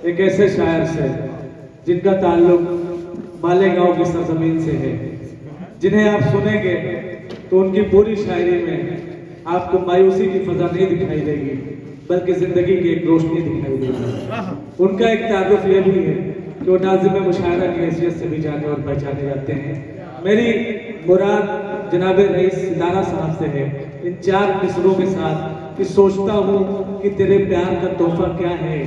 एक ऐसे शायर से जिनका ताल्लुक मालेगांव की सरजमीन से है, जिन्हें आप सुनेंगे तो उनकी पूरी शायरी में आपको मायूसी की फजा नहीं दिखाई देगी, बल्कि जिंदगी की एक रोशनी दिखाई देगी। उनका एक तारुफ ये भी है कि वो नाज़िम मुशायरा की हैसियत से भी जाने और पहचाने जाते हैं। मेरी मुराद जनाब रईस सितारा साहब से है इन 4 मिसरों के साथ कि सोचता हूँ कि तेरे प्यार का तोहफा क्या है,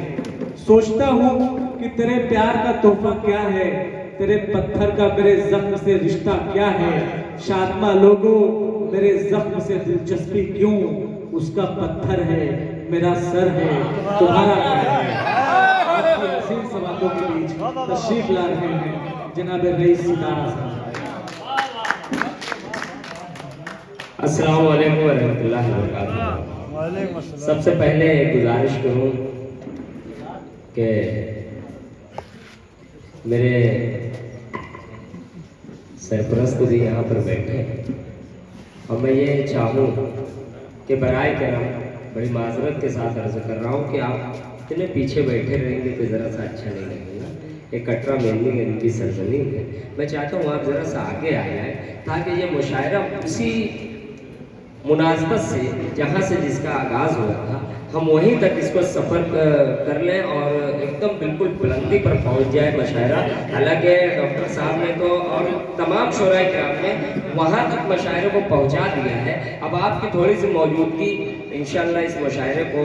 सोचता हूँ कि तेरे प्यार का तोहफा क्या है, तेरे पत्थर का मेरे जख्म से रिश्ता क्या है, शादमा लोगों मेरे जख्म से दिलचस्पी क्यों, उसका पत्थर है मेरा सर है, तुम्हारा क्या है। आपकी हसीन सवालों के बीच तशरीफ ला रहे हैं जनाब रईस सितारा साहब। अस्सलाम वालेकुम रहमतुल्लाहि व बरकातुहू। सबसे पहले गुजारिश करूँ कि मेरे सरपरस्त भी यहाँ पर बैठे हैं और मैं ये चाहूँ कि बराए करम बड़ी माजरत के साथ अर्ज कर रहा हूँ कि आप इतने पीछे बैठे रहेंगे तो ज़रा सा अच्छा नहीं लगेगा। एक कटरा मेलनी इनकी सरजमीन है, मैं चाहता हूँ आप ज़रा सा आगे आ जाए ताकि ये मुशायरा उसी मुनासबत से जहाँ से जिसका आगाज़ हुआ था हम वहीं तक इसको सफ़र कर लें और एकदम बिल्कुल बुलंदी पर पहुँच जाए मुशायरा। हालांकि डॉक्टर साहब ने तो और तमाम शोराए किराम ने वहाँ तक मुशायरे को पहुँचा दिया है। अब आपकी थोड़ी सी मौजूदगी इंशाअल्लाह इस मुशायरे को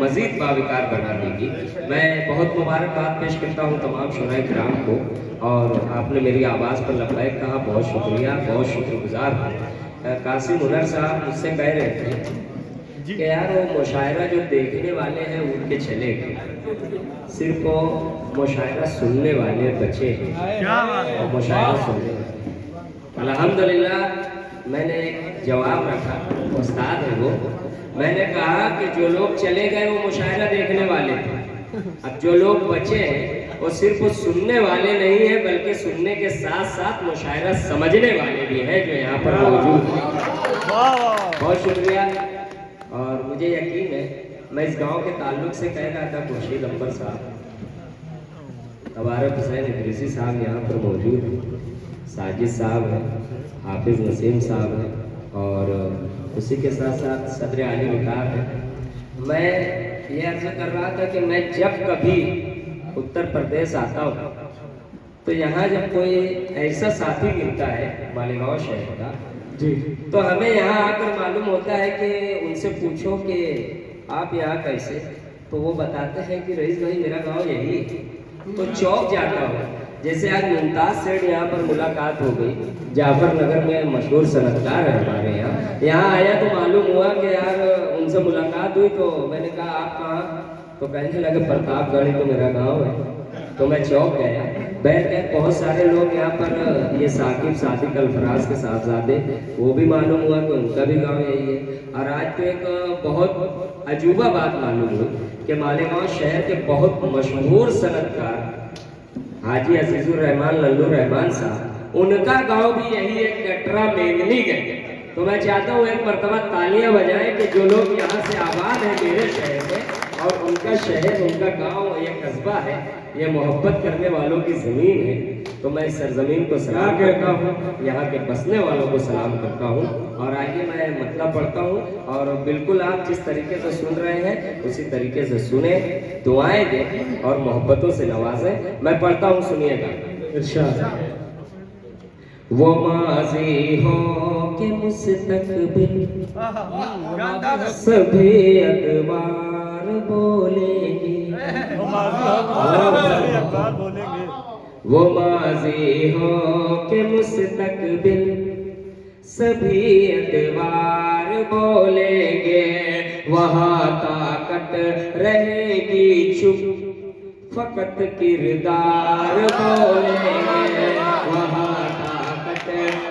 मज़ीद बाविकार बना देगी। मैं बहुत मुबारकबाद पेश करता हूँ तमाम शोराए किराम को, और आपने मेरी आवाज़ पर लब्बैक कहा, बहुत शुक्रिया, बहुत शुक्रगुजार हूँ। कासिम हुनर साहब मुझसे कह रहे थे कि यार वो मुशायरा जो देखने वाले हैं उठ के चले गए, सिर्फ वो मुशायरा सुनने वाले बचे हैं और मुशायरा सुनने वाले। अल्हम्दुलिल्लाह मैंने एक जवाब रखा, उस्ताद है वो, मैंने कहा कि जो लोग चले गए वो मुशायरा देखने वाले थे, अब जो लोग बचे हैं वो सिर्फ सुनने वाले नहीं है बल्कि सुनने के साथ साथ मुशायरा समझने वाले भी हैं जो यहाँ पर मौजूद हैं। बहुत शुक्रिया। और मुझे यकीन है, मैं इस गांव के ताल्लुक से कह रहा था, खुर्शीद अंबर साहब, तबारक हुसैन इदरीसी साहब यहाँ पर मौजूद हैं, साजिद साहब हैं, हाफिज नसीम साहब हैं और उसी के साथ साथ सदर आली विकार है। मैं ये अर्ज कर रहा था कि मैं जब कभी उत्तर प्रदेश आता हूँ तो यहाँ जब कोई ऐसा साथी मिलता है मालेगांव शहर का जी, तो हमें यहाँ आकर मालूम होता है कि उनसे पूछो कि आप यहाँ कैसे, तो वो बताते हैं कि रईस भाई मेरा गांव यही है। तो चौक जाता हूँ, जैसे आज मुमताज़ सेठ यहाँ पर मुलाकात हो गई, जाफर नगर में मशहूर सनतकार है हमारे यहाँ आया तो मालूम हुआ कि यार उनसे मुलाकात हुई, तो मैंने कहा आप कहाँ, तो कहने लगे प्रतापगढ़, तो मेरा गांव है। तो मैं चौक गया, बैठ गए, बहुत सारे लोग यहाँ पर, ये साकिब सादिक अल्फराज के साहबजादे, वो भी मालूम हुआ कि उनका भी गांव यही है। और आज तो एक बहुत अजूबा बात मालूम हुई कि मालेगांव शहर के बहुत मशहूर सनतकार हाजी अजीजुर रहमान लल्लू रहमान साहब, उनका गांव भी यही है, कटरा मेंगनी गए। तो मैं चाहता हूँ एक मरतबा तालियां बजाएं कि जो लोग यहाँ से आबाद हैं मेरे शहर में, और उनका शहर, उनका गांव, ये कस्बा है, ये मोहब्बत करने वालों की ज़मीन है। तो मैं इस सरजमीन को सलाम करता हूँ, यहाँ के बसने वालों को सलाम करता हूँ। और आइए मैं मतलब पढ़ता हूँ, और बिल्कुल आप जिस तरीके से सुन रहे हैं उसी तरीके से सुने, दुआएं दें और मोहब्बतों से नवाजें। मैं पढ़ता हूँ, सुनिएगा। इरशाद। वो माज़ी हो के मुस्तक़बिल सभी अखबार बोलेंगे, वो माज़ी हो के मुस्तक़बिल सभी अखबार बोलेंगे, वहाँ ताकत रहेगी चुप फकत किरदार बोलेंगे, वहाँ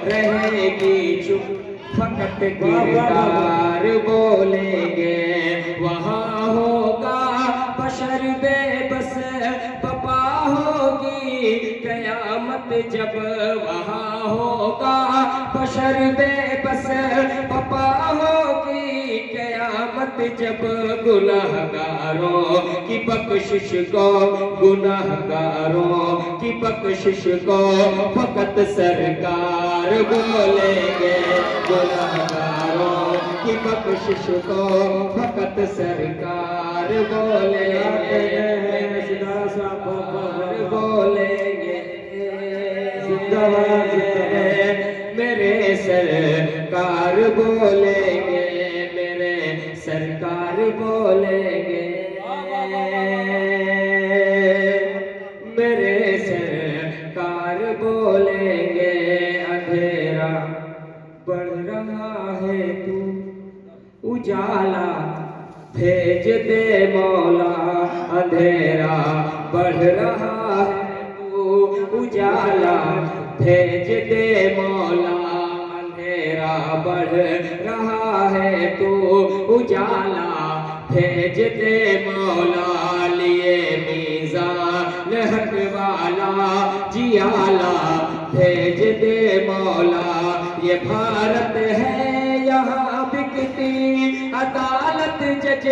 रहेगी चुप फकत किरदार बोलेंगे, वहाँ होगा बशर बेबस बपा होगी कयामत जब, वहाँ होगा बशर बेबस बपा होगी कयामत चाहत जब गुनाहगारों की बख्शिश को, गुनाहगारों की बख्शिश को फकत सरकार बोलेंगे, गुनाहगारों की बख्शिश को फकत सरकार बोलेंगे, बोलेंगे मेरे सरकार बोलेंगे, मेरे सरकार बोलेंगे, मेरे सरकार बोलेंगे। अंधेरा बढ़ रहा है तू उजाला भेज दे मौला, अंधेरा बढ़ रहा है तू उजाला भेज दे मौला, अंधेरा बढ़ रहा है तू उजाला भेज दे मौला, लिए मीज़ान हक वाला जियाला भेज दे मौला। ये भारत है यहाँ बिकती अदालत जज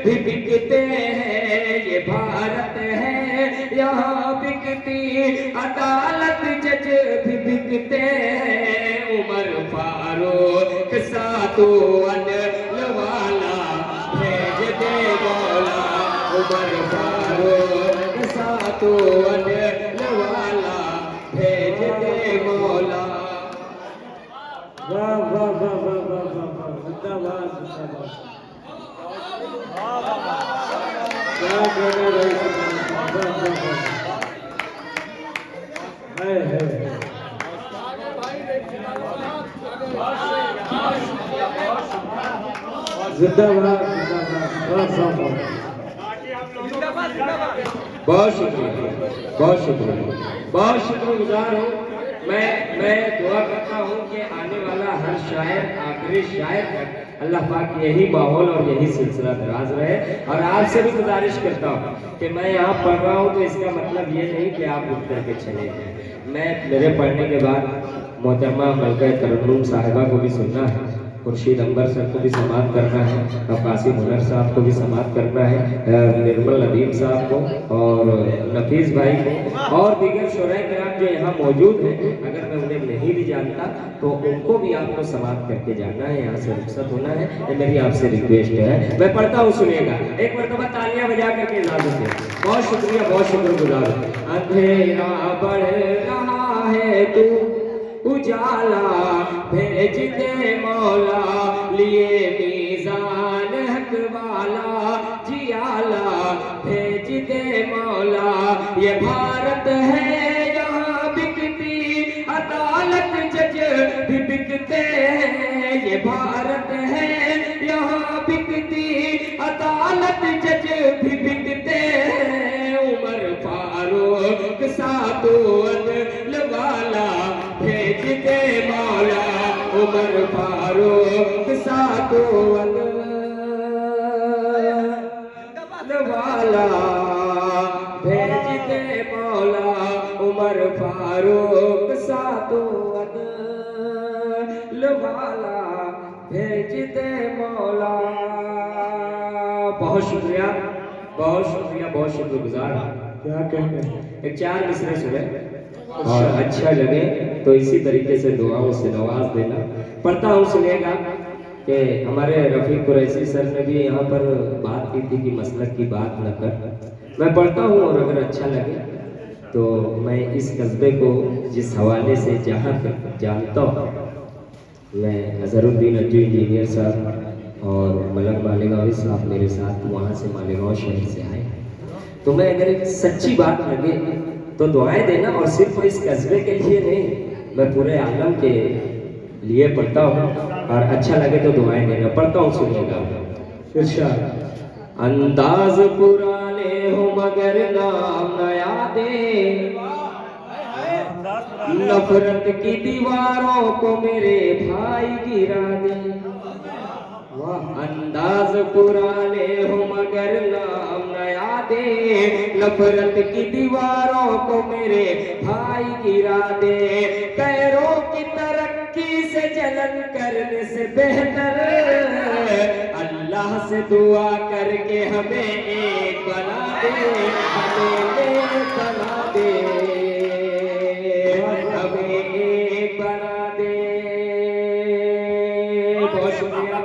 भी बिकते हैं, ये भारत है यहाँ बिकती अदालत जज भी बिकते हैं। उमर फारूक सातुअन वाला भेज दे मौला, उमर फारूक सातुअन वाला भेज दे मौला। वाह वाह वाह वाह वाह वाह वाह, जिंदाबाद जिंदाबाद। क्या कहने भाई, वाह वाह वाह, है जिंदाबाद जिंदाबाद, बहुत शुक्रिया, बहुत शुक्रिया, बहुत शुक्रगुजार हूँ। मैं दुआ करता हूँ कि आने वाला हर शायर आखिरी शायर तक अल्लाह पाक यही माहौल और यही सिलसिला दराज रहे। और आपसे भी गुजारिश करता हूँ कि मैं यहाँ पढ़ रहा हूँ तो इसका मतलब ये नहीं कि आप उठ करके चले जाएं। मैं मेरे पढ़ने के बाद मोहतरमा मलका तरन्नुम साहिबा को भी सुनना है, खुर्शीद अंबर सर को भी समाप्त करना है, कासिम हुनर साहब को भी समाप्त करना है, निर्मल नदीम साहब को और नफीस भाई को और दीगर शोराए किराम जो यहाँ मौजूद हैं। अगर मैं उन्हें नहीं भी जानता तो उनको भी आपको समाप्त करके जाना है, यहाँ से रुखसत होना है। ये मेरी आपसे रिक्वेस्ट है। मैं पढ़ता हूँ, सुनिएगा। एक मरतबा तालियां बजा करके इजाजत दें। बहुत शुक्रिया, बहुत शुक्रगुजार। अंधेरा बढ़ रहा है तू उजाला भेज दे मौला, लिए मीज़ान हक वाला जियाला भेज दे मौला। ये भारत है यहाँ बिकती अदालत जज भी बिकते हैं, ये भारत है यहाँ बिकती अदालत जज भी बिकते हैं। उमर फारूक सातुअन वाला भेज दे मौला, उमर फारूक सातुअन वाला भेज दे मौला, उमर फारूक सातुअन वाला भेज दे मौला। बहुत शुक्रिया, बहुत शुक्रिया, बहुत शुक्रगुजार। क्या कहने हैं। एक 4 मिसरे सुने और अच्छा लगे तो इसी तरीके से दुआओं से नवाज देना। पढ़ता हूँ, सुनिएगा कि हमारे रफीक कुरैशी सर ने भी यहाँ पर बात की थी कि मसलक की बात न कर। मैं पढ़ता हूँ और अगर अच्छा लगे तो मैं इस कस्बे को जिस हवाले से जहाँ तक जानता हूँ, मैं अजहरुद्दीन अज्जू इंजीनियर साहब और मलक मालेगांवी साहब मेरे साथ वहाँ से मालेगांव शहर से आए। तो मैं अगर एक सच्ची बात लगे तो दुआएं देना, और सिर्फ इस कस्बे के लिए नहीं, मैं पूरे आलम के लिए पढ़ता हूँ और अच्छा लगे तो दुआएं देना। पढ़ता हूँ, सुनिएगा। इरशाद। अंदाज पुराने हो मगर नाम नया दे, नफरत की दीवारों को मेरे भाई गिरा दे। अंदाज पुराने हो मगर नाम नया दे, नफरत की दीवारों को मेरे भाई गिरा दे। कैरों की तरक्की से जलन करने से बेहतर अल्लाह अल्लाह से दुआ करके हमें एक बना दे, हमें एक बना दे, हमें एक बना दे। बहुत शुक्रिया।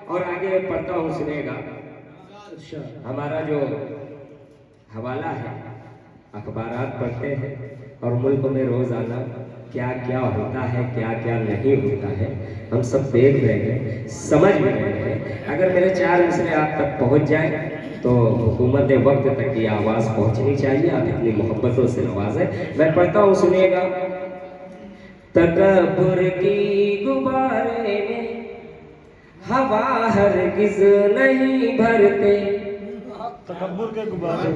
और आगे पढ़ता हूँ, सुनेगा। हमारा जो हवाला है, अखबारात पढ़ते हैं और मुल्क में रोजाना क्या क्या होता है, क्या क्या नहीं होता है, हम सब देख रहे हैं, समझ भी रहे हैं। अगर मेरे 4 मिसरे आप तक पहुंच जाए तो हुकूमत वक्त तक की आवाज़ पहुंचनी चाहिए। आप इतनी मोहब्बतों से नवाजें। मैं पढ़ता हूँ, सुनिएगा। तकब्बुर की गुब्बारे में हवा हरगिज़ नहीं भरते, तकब्बुर के गुब्बारे,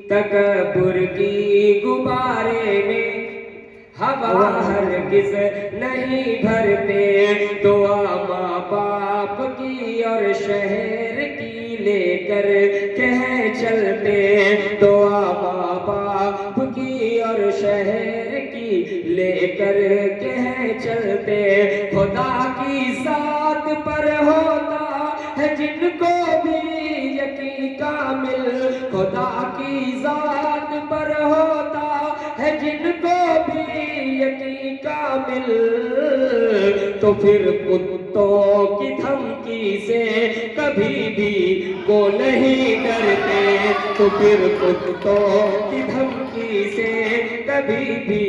तकब्बुर की गुब्बारे में हवा हरगिज़ नहीं भरते। दुआ माँ बाप की और शहर की लेकर कह चलते, दुआ माँ बाप की और शहर की लेकर कह चलते। खुदा की साथ पर होता है जिनको भी यकीन कामिल, खुदा की जात पर होता है जिनको भी यकीन कामिल, तो फिर कुत्तों की धमकी से कभी भी वो नहीं डरते, तो फिर कुत्तों की धमकी से कभी भी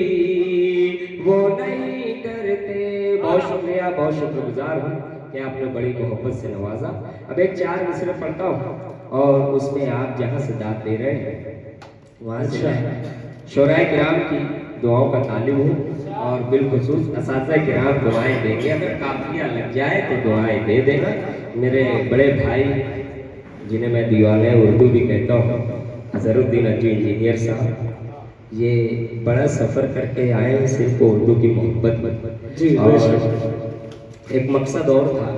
वो नहीं डरते। बहुत शुक्रिया, बहुत शुक्रगुजार हूँ कि आपने बड़ी मोहब्बत से नवाजा। अब एक 4 मिसरे पढ़ता हूँ और उसमें आप जहाँ से दाद दे रहे हैं वहाँ से शोराए किराम की दुआओं का तालिब हूँ और बिलखुसूस असातिज़ा किराम दुआएं देंगे। अगर काफिया लग जाए तो दुआएं दे देना। मेरे बड़े भाई जिन्हें मैं दीवाने उर्दू भी कहता हूँ, अजहरुद्दीन अज्जू इंजीनियर साहब, ये बड़ा सफ़र करके आए हैं सिर्फ उर्दू की मोहब्बत जी। और एक मकसद और था,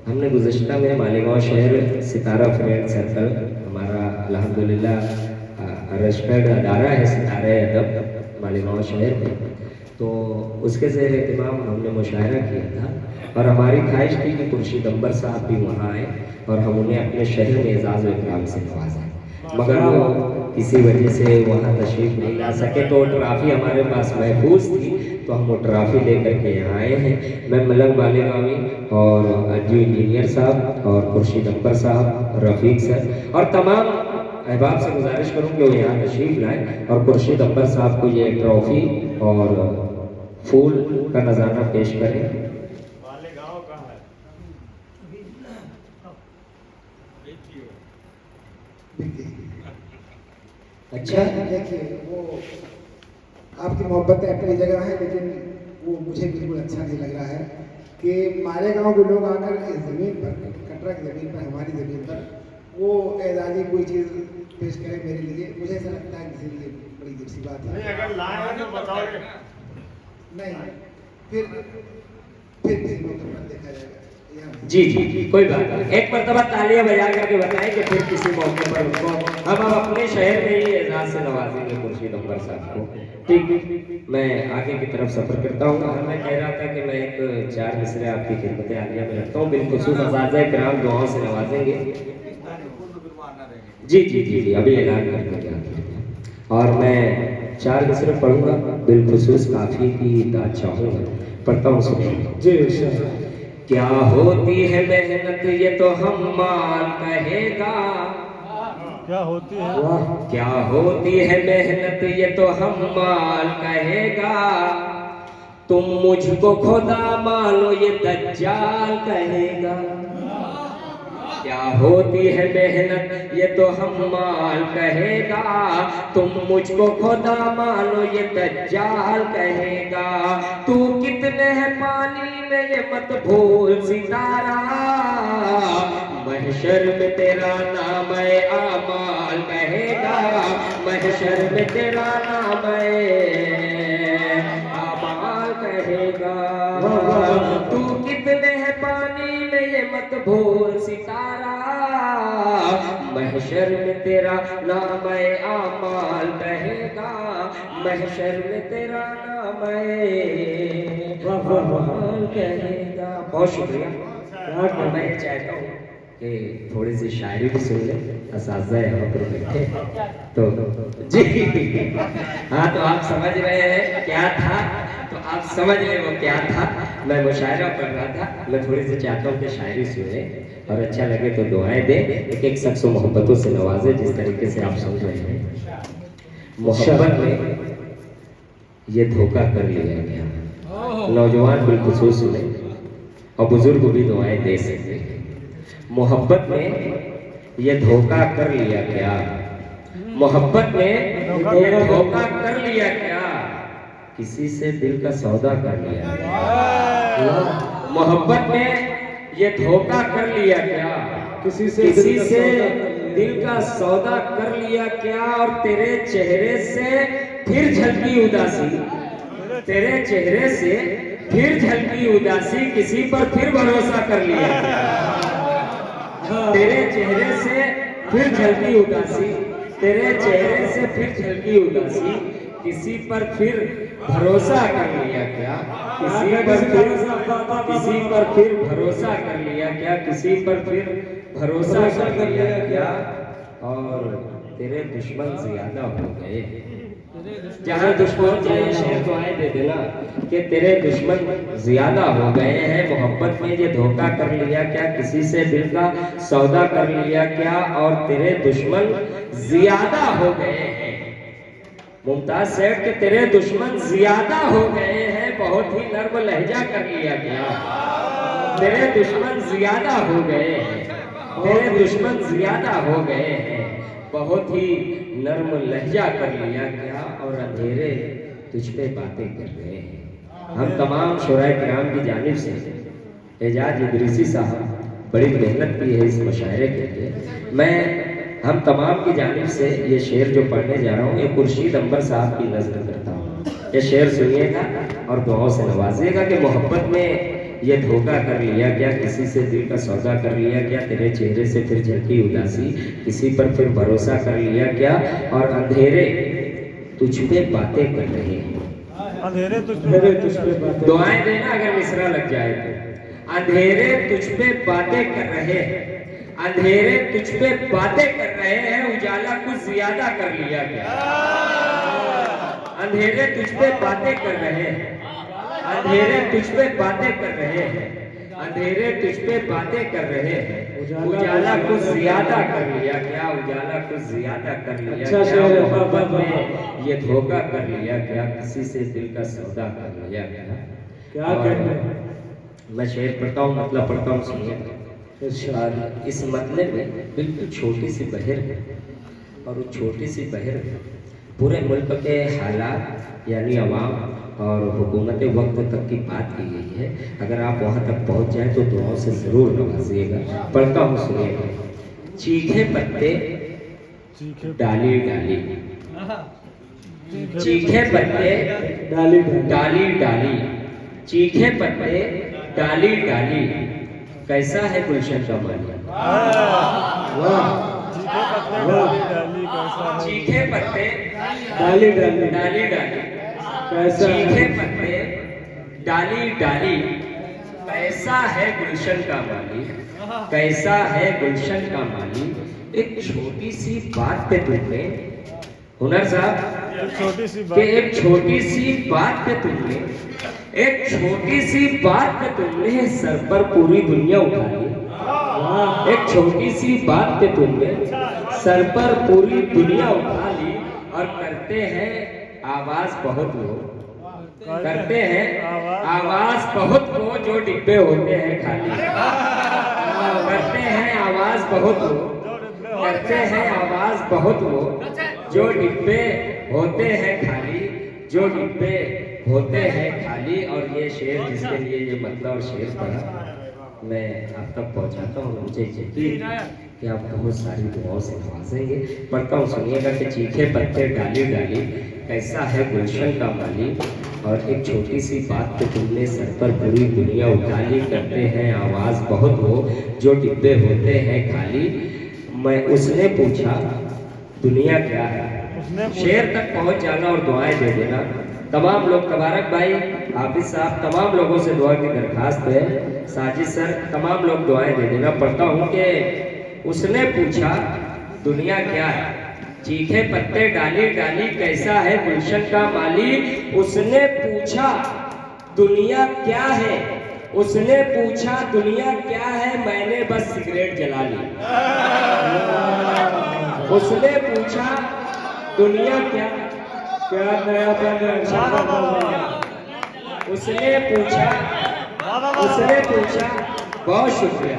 हमने गुज़श्ता में मालेगांव शहर सितारा फ्रेंड सर्कल, हमारा अल्हम्दुलिल्लाह रजिस्टर्ड अदारा है सितारे अदब मालेगांव शहर में, तो उसके ज़ेर एहतिमाम हमने मुशायरा किया था और हमारी ख्वाहिश थी कि खुर्शीद अंबर साहब भी वहाँ आए और हम उन्हें अपने शहर में एजाज़ व इकराम से नवाजा, मगर वो किसी वजह से वहाँ तशरीफ़ नहीं ला सके। तो ट्राफ़ी हमारे पास महफूज थी तो हम वो ट्राफ़ी लेकर के यहाँ आए हैं। मैं मलंग मालेगांवी और अज्जू इंजीनियर साहब और खुर्शीद अंबर साहब, रफ़ीक सर और तमाम अहबाब से गुजारिश करूँ कि वो यहाँ तशरीफ़ लाएँ और खुर्शीद अंबर साहब को ये ट्रॉफ़ी और फूल का नज़ारा पेश करें। मालेगांव कहाँ है? अच्छा, देखिए वो आपकी मोहब्बतें अपनी जगह है, लेकिन वो मुझे बिल्कुल अच्छा नहीं लग रहा है कि मालेगांव के लोग आकर इस ज़मीन पर, कटरा की ज़मीन पर, हमारी ज़मीन पर वो एजाजी कोई चीज़ पेश करें मेरे लिए। मुझे ऐसा लगता है किसी लिए बड़ी अजीब सी बात है। अगर लाए तो बताओगे नहीं, फिर किसी मौके पर देखा जाएगा। जी जी जी, कोई बात नहीं। एक मरतबा तालियां बजा करके बताएं कि फिर किसी मौके पर उनको हम अपने शहर में ही एजाज से नवाजेंगे खुर्शीद अंबर साहब को। ठीक, मैं आगे की तरफ सफर करता हूँ। मैं कह रहा था कि मैं एक 4 मिसरे आपकी खिदमत आलिया में रखता हूँ, बिलखुसूस असातिज़ा किराम दुआओं से नवाजेंगे। जी जी जी जी, अभी ऐलान कर देंगे। और मैं 4 मिसरे पढ़ूंगा, बिलखुसूस काफी की दाद चाहूँगा। पढ़ता हूँ, सुनिए जी। क्या होती है मेहनत ये तो हम माल कहेगा, क्या होती है, क्या होती है मेहनत ये तो हम माल कहेगा, तुम मुझको खुदा मानो ये दज्जाल कहेगा। क्या होती है मेहनत ये तो हम माल कहेगा, तुम मुझको खुदा मानो ये दज्जाल कहेगा। तू कितने है पानी में ये मत भूल सितारा, महशर में तेरा नाम है आमाल कहेगा, महशर में तेरा नाम है आमाल कहेगा। तू कितने है पानी में ये मत भूल सितारा, महशर में तेरा नाम है आमाल कहेगा, महशर में तेरा नाम है आमाल कहेगा। बहुत शुक्रिया। और मैं ये चाहता हूँ कि थोड़ी सी शायरी भी सुन ले। असाज़ा यहाँ पर बैठे तो जी हाँ, तो आप समझ रहे हैं क्या था, तो आप समझ रहे वो क्या था। मैं मुशायरा पढ़ रहा था, मैं थोड़ी सी चाहता हूँ कि शायरी सुने और अच्छा लगे तो दुआएं दे, एक एक शख्स को मोहब्बतों से नवाजे जिस तरीके से आप सुन रहे हैं। मोहब्बत में ये धोखा कर लिया गया। नौजवान बिलखुसूस सुने और बुजुर्ग भी दुआएं दे सकते हैं। मोहब्बत में ये धोखा कर लिया क्या, मोहब्बत में ये धोखा कर लिया क्या, किसी से दिल का सौदा कर लिया क्या। मोहब्बत में ये धोखा कर लिया क्या, किसी से दिल का सौदा कर लिया क्या। और तेरे चेहरे से फिर झलकी उदासी, तेरे चेहरे से फिर झलकी उदासी, किसी पर फिर भरोसा कर लिया क्या। तेरे चेहरे से फिर झलकी उदासी, तेरे चेहरे से फिर झलकी उदासी, किसी पर फिर भरोसा कर लिया क्या, किसी पर फिर भरोसा कर लिया क्या, किसी पर फिर भरोसा कर लिया क्या। और तेरे दुश्मन ज्यादा हो गए, जहाँ दुश्मन जाए शेर दुआएं दे देना कि तेरे दुश्मन ज्यादा हो गए हैं। मोहब्बत में ये धोखा कर लिया क्या, किसी से दिल का सौदा कर लिया क्या, और तेरे दुश्मन ज्यादा हो गए हैं। मुमताज सेठ के तेरे दुश्मन ज्यादा हो गए हैं, बहुत ही नर्म लहजा कर लिया क्या। तेरे दुश्मन ज्यादा हो गए हैं, तेरे दुश्मन ज्यादा हो गए हैं, बहुत ही नर्म लहजा कर लिया क्या। और अंधेरे तुझ पे बातें कर रहे हैं। हम तमाम शुराए किराम की जानिब से एजाज इदरीसी साहब बड़ी मेहनत की है इस मुशायरे के लिए। मैं हम तमाम की जानिब से ये शेर जो पढ़ने जा रहा हूँ, ये खुर्शीद अंबर साहब की नज़र करता हूँ। ये शेर सुनिएगा और दुआओं से नवाजिएगा कि मोहब्बत में ये धोखा कर लिया क्या, किसी से दिल का सौदा कर लिया क्या, तेरे चेहरे से फिर झलकी उदासी, किसी पर फिर भरोसा कर लिया क्या। और अंधेरे तुझ पे बातें कर रहे हैं, अंधेरे तुझ पे बातें। दुआएं देना अगर मिसरा लग जाए तो। अंधेरे तुझ पे बातें कर रहे हैं, अंधेरे तुझ पे बातें कर रहे हैं, उजाला कुछ ज्यादा कर लिया क्या। अंधेरे तुझ पे बातें कर रहे हैं, अंधेरे तुझ पे बातें कर रहे हैं, अंधेरे तुझ पे बातें कर रहे हैं, उजाला कुछ ज्यादा कर लिया क्या, उजाला कुछ ज्यादा कर लिया अच्छा क्या। शेर है, मोहब्बत में ये धोखा कर लिया क्या, किसी से दिल का सौदा कर लिया क्या। क्या कहते हैं। मैं शेर पढ़ता हूँ, मतलब पढ़ता हूँ, सुनिए। और इस मतलब में बिल्कुल छोटी सी बहर है, और वो छोटी सी बहर पूरे मुल्क के हालात यानी अवाम और हुकूमत वक्त तक की बात की गई है। अगर आप वहाँ तक पहुँच जाए तो दुआओं से ज़रूर नवाजिएगा। पढ़ता हूँ, सुनिएगा। चीखे पत्ते डाली डाली, चीखे पत्ते डाली डाली डाली, चीखे पत्ते डाली डाली, कैसा है गुलशन का माली। वाह चीखे पत्ते डाली डाली डाली डाली, कैसा चीखे पत्ते डाली डाली, कैसा है गुलशन का माली, कैसा है गुलशन का माली। एक छोटी सी बात पे तुमने हुनर साहब, छोटी सी कि एक छोटी सी बात पे तुमने, एक छोटी सी बात पे तुमने सर पर पूरी दुनिया उठा ली। एक छोटी सी बात पे तुमने सर पर पूरी दुनिया उठा ली। और करते हैं आवाज बहुत वो, करते हैं आवाज बहुत वो जो डिब्बे होते हैं खाली। करते हैं आवाज बहुत वो, करते हैं आवाज बहुत वो जो डिब्बे होते हैं खाली, जो डिब्बे होते हैं खाली। और ये शेर जिसके लिए ये मतलब और शेर पढ़ा मैं आप तक पहुंचाता हूँ, मुझे यकीन कि आप बहुत सारी दुआओं से नवाजेंगे। पढ़ता हूँ, सुनिएगा कि चीखे पत्ते डाली डाली, कैसा है गुलशन का माली। और एक छोटी सी बात पे तुमने सर पर पूरी दुनिया उठा ली। करते हैं आवाज़ बहुत वो जो डिब्बे होते हैं खाली। मैं उसने पूछा दुनिया क्या है, शेर तक पहुंच जाना और दुआएं दे देना। तमाम लोग, तबारक भाई, हाफिज साहब, तमाम लोगों से दुआ की दरखास्त है। साजिद सर, तमाम लोग दुआएं दे देना। पढ़ता हूँ कि उसने पूछा दुनिया क्या है, चीखे पत्ते डाली डाली कैसा है गुलशन का माली। उसने पूछा दुनिया क्या है, उसने पूछा दुनिया क्या है, मैंने बस सिगरेट जला ली। उसने पूछा दुनिया क्या नयापन है। उसने पूछा बहुत शुक्रिया,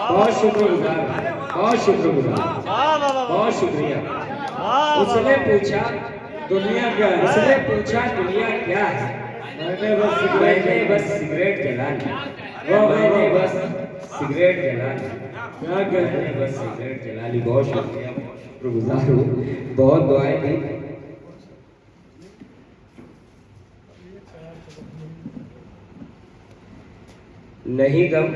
बहुत शुक्रगुजार, बहुत शुक्रगुजार, बहुत शुक्रिया। उसने पूछा दुनिया क्या है? उसने पूछा दुनिया क्या है, मैंने मैंने बस सिगरेट जला ली। मैंने बस सिगरेट जला ली। क्या कहते मैंने बस सिगरेट जला ली। बहुत शुक्रिया, शुक्रगुजार हूँ। बहुत दुआएं दी। नहीं गम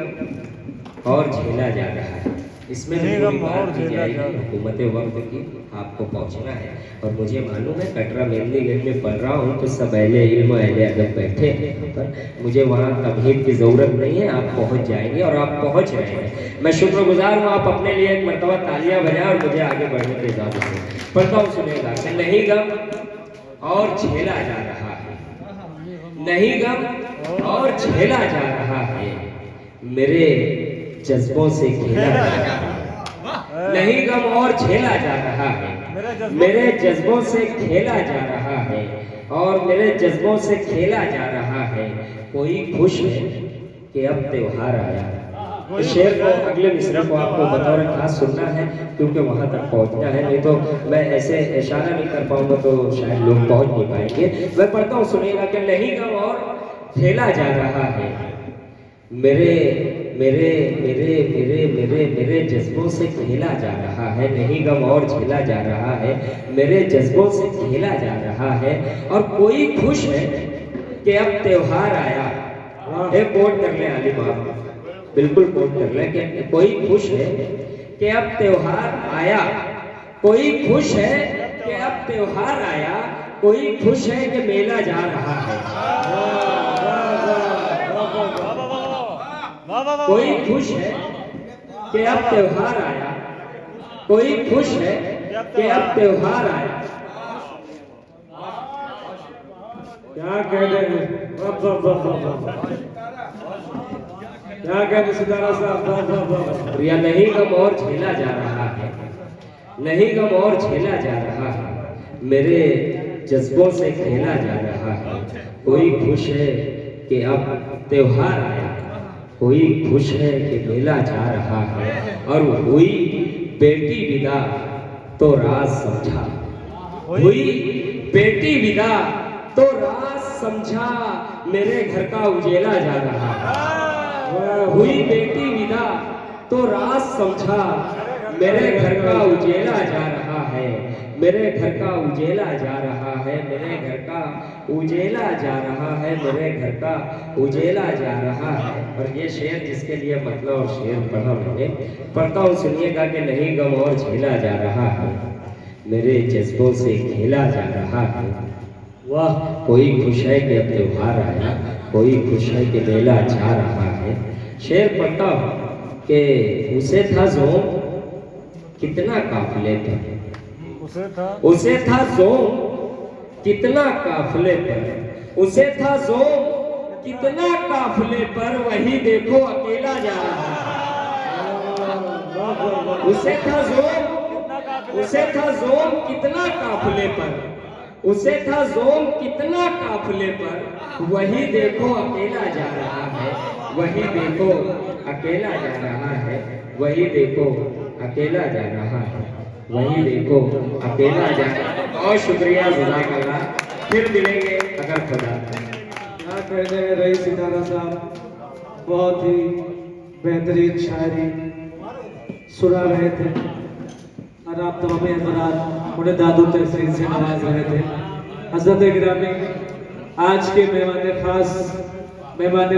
और झेला जा रहा है, इसमें भी पूरी बात की जाएगी। हुकूमत वक्त की आपको पहुंचना है। और मुझे मालूम है कटरा मेहंदीगंज में पढ़ रहा हूँ तो सब अहले इल्म अहले अदब बैठे हैं, पर मुझे वहाँ तमहीद की ज़रूरत नहीं है। आप पहुँच जाएंगे और आप पहुँच रहे हैं। मैं शुक्रगुजार हूँ। आप अपने लिए एक मरतबा तालियां बजाएं और मुझे आगे बढ़ने की इजाज़त दें। पढ़ता हूँ, सुनेगा कि नहीं गम और झेला जा रहा है, नहीं गम और झेला जा रहा है, मेरे जज्बों से खेला जा रहा है। नहीं गम और झेला जा रहा है, मेरे जज्बों से खेला जा रहा है, और मेरे जज्बों से खेला जा रहा है। कोई खुश है कि अब त्योहार आया। इस शेर को, अगले मिसरे को आपको बतौर खास सुनना है क्योंकि वहां तक पहुंचना है, नहीं तो मैं ऐसे इशारा नहीं कर पाऊंगा तो शायद लोग पहुंच नहीं पाएंगे। मैं पढ़ता हूँ, सुनिएगा कि नहीं गम और खेला जा रहा है, मेरे मेरे मेरे मेरे मेरे मेरे जज्बों से खेला जा रहा है। नहीं गम और झेला जा रहा है, मेरे जज्बों से खेला जा रहा है। और कोई खुश है कि अब त्योहार आया। एक कोट कर ले आलिम आप, बिल्कुल कोट कर ले कि कोई खुश है कि अब त्योहार आया, कोई खुश है कि अब त्योहार आया, कोई खुश है कि मेला जा रहा है। कोई खुश है कि अब त्योहार आया, कोई खुश है कि अब त्योहार आया। क्या कहते हैं? क्या कहते सितारा साहब? प्रिया, नहीं गम और झेला जा रहा है, नहीं गम और झेला जा रहा है, मेरे जज्बों से खेला जा रहा है। कोई खुश है कि अब त्योहार आया, कोई खुश है कि मेला जा रहा है। और हुई बेटी विदा तो राज समझा, हुई बेटी विदा तो राज समझा, मेरे घर का उजेला जा रहा है। हुई बेटी विदा तो राज समझा, मेरे घर का उजेला जा रहा है, मेरे घर का उजेला जा रहा है, मेरे घर का उजेला जा रहा है, मेरे घर का उजेला जा रहा है। और ये शेर जिसके लिए मतलब और शेर पढ़ा मैंने, पढ़ता हूँ, सुनिएगा कि नहीं गम और झेला जा रहा है, मेरे जज्बों से खेला जा रहा है। वाह, कोई खुश है कि अब त्योहार आया, कोई खुश है कि मेला जा रहा है। शेर पढ़ता हूँ कि उसे था ज़ोम कितना काफिले पर, उसे था ज़ोम कितना काफिले पर, उसे था ज़ोम कितना काफिले पर, वही देखो अकेला जा रहा है। उसे था ज़ोम कितना काफिले पर, उसे था ज़ोम कितना काफिले पर, वही देखो अकेला जा रहा है, वही देखो अकेला जा रहा है, वही देखो अकेला जा रहा है, वही देखो अकेला जा रहा है। बहुत शुक्रिया, जज़ाकल्लाह। फिर मिलेंगे अगर खुदा। क्या कहते हैं रही सितारा साहब, बहुत ही बेहतरीन शायरी सुना रहे थे और आप तमाम हज़रात उन्हें दादू तहसीन से नवाज रहे थे। हज़रत गिरामी, आज के मेहमान खास मेहमान